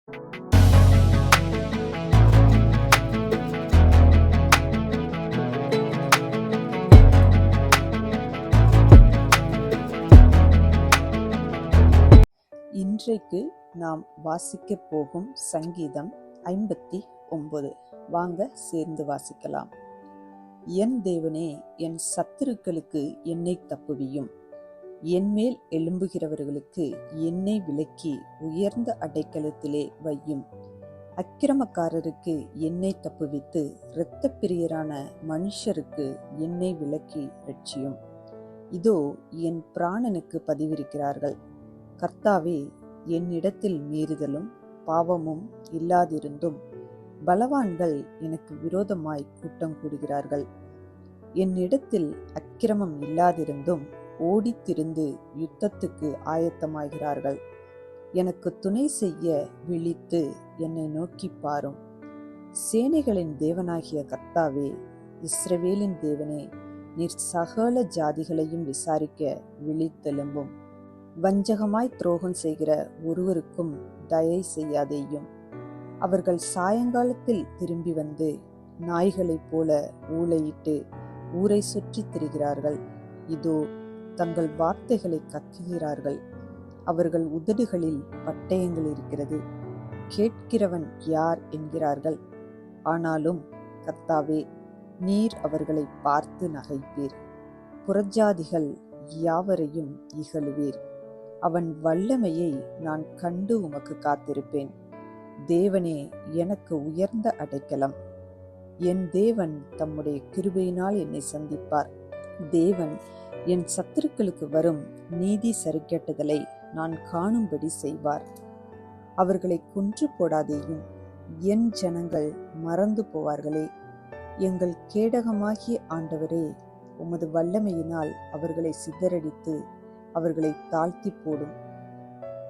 இன்றைக்கு நாம் வாசிக்கப் போகும் சங்கீதம் 59. வாங்க சேர்ந்து வாசிக்கலாம். என் தேவனே, என் சத்துருக்களுக்கு என்னை தப்புவியும். என்மேல் எழும்புகிறவர்களுக்கு என்னை விலக்கி உயர்ந்த அடைக்கலத்திலே வையும். அக்கிரமக்காரருக்கு என்னை தப்புவித்து இரத்தப்பிரியரான மனுஷருக்கு என்னை விலக்கி ரட்சியும். இதோ என் பிராணனுக்கு பதிவிருக்கிறார்கள். கர்த்தாவே, என்னிடத்தில் மீறுதலும் பாவமும் இல்லாதிருந்தும் பலவான்கள் எனக்கு விரோதமாய் கூட்டம் கூடுகிறார்கள். என்னிடத்தில் அக்கிரமம் இல்லாதிருந்தும் ஓடித்திருந்து யுத்தத்துக்கு ஆயத்தமாகிறார்கள். எனக்கு துணை செய்ய விழித்து என்னை நோக்கி பாரும். சேனைகளின் தேவனாகிய கர்த்தாவே, இஸ்ரவேலின் தேவனே, நீர் சகல ஜாதிகளையும் விசாரிக்க விழித்தெழும்பும். வஞ்சகமாய் துரோகம் செய்கிற ஒருவருக்கும் தயை செய்யாதேயும். அவர்கள் சாயங்காலத்தில் திரும்பி வந்து நாய்களைப் போல ஊளையிட்டு ஊரை சுற்றி திரிகிறார்கள். இதோ தங்கள் வார்த்தைகளை கக்குகிறார்கள். அவர்கள் உதடுகளில் பட்டயங்கள் இருக்கிறது. கேட்கிறவன் யார் என்கிறார்கள். ஆனாலும் கர்த்தாவே, நீர் அவர்களை பார்த்து நகைப்பீர். புறஜாதிகள் யாவரையும் இகழுவீர். அவன் வல்லமையை நான் கண்டு உமக்கு காத்திருப்பேன். தேவனே, எனக்கு உயர்ந்த அடைக்கலம். என் தேவன் தம்முடைய கிருபையினால் என்னை சந்திப்பார். தேவன் என் சத்துருக்களுக்கு வரும் நீதி சரிக்கட்டுதலை நான் காணும்படி செய்வார். அவர்களை கொன்று போடாதேயும். என் ஜனங்கள் மறந்து போவார்களே. எங்கள் கேடகமாகிய ஆண்டவரே, உமது வல்லமையினால் அவர்களை சிதறடித்து அவர்களை தாழ்த்தி போடும்.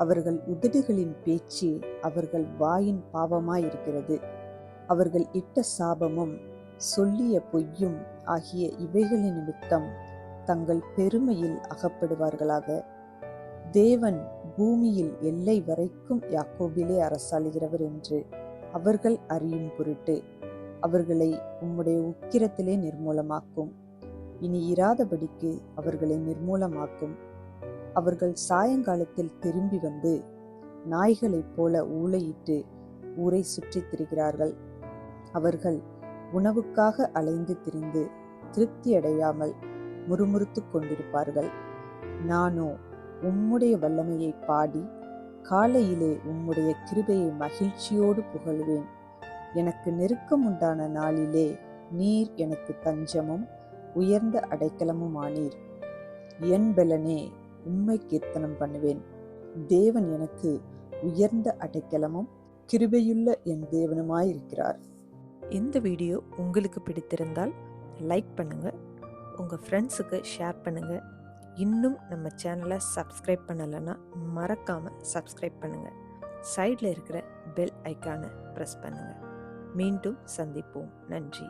அவர்கள் உதடுகளின் பேச்சு அவர்கள் வாயின் பாவமாயிருக்கிறது. அவர்கள் இட்ட சாபமும் சொல்லிய பொய்யும் ஆகிய இவைகளின் நிமித்தம் தங்கள் பெருமையில் அகப்படுவார்களாக. தேவன் பூமியில் எல்லை வரைக்கும் யாக்கோபிலே அரசாளுகிறவர் என்று அவர்கள் அறியும் பொருட்டு அவர்களை உம்முடைய உக்கிரத்திலே நிர்மூலமாக்கும். இனி இராதபடிக்கு அவர்களை நிர்மூலமாக்கும். அவர்கள் சாயங்காலத்தில் திரும்பி வந்து நாய்களைப் போல ஊளையிட்டு ஊரை சுற்றித் திரிகிறார்கள். அவர்கள் உணவுக்காக அலைந்து திரிந்து திருப்தியடையாமல் முறுமுறுத்து கொண்டிருப்பார்கள். நானோ உம்முடைய வல்லமையை பாடி காலையிலே உம்முடைய கிருபையை மகிழ்ச்சியோடு புகழ்வேன். எனக்கு நெருக்கம் உண்டான நாளிலே நீர் எனக்கு தஞ்சமும் உயர்ந்த அடைக்கலமுமானீர். என் பலனே, உம்மை கீர்த்தனம் பண்ணுவேன். தேவன் எனக்கு உயர்ந்த அடைக்கலமும் கிருபையுள்ள என் தேவனுமாயிருக்கிறார். இந்த வீடியோ உங்களுக்கு பிடித்திருந்தால் லைக் பண்ணுங்க, உங்கள் ஃப்ரெண்ட்ஸுக்கு ஷேர் பண்ணுங்க. இன்னும் நம்ம சேனலை சப்ஸ்கிரைப் பண்ணலைன்னா மறக்காம சப்ஸ்கிரைப் பண்ணுங்க. சைடில் இருக்கிற பெல் ஐக்கானை ப்ரெஸ் பண்ணுங்க. மீண்டும் சந்திப்போம். நன்றி.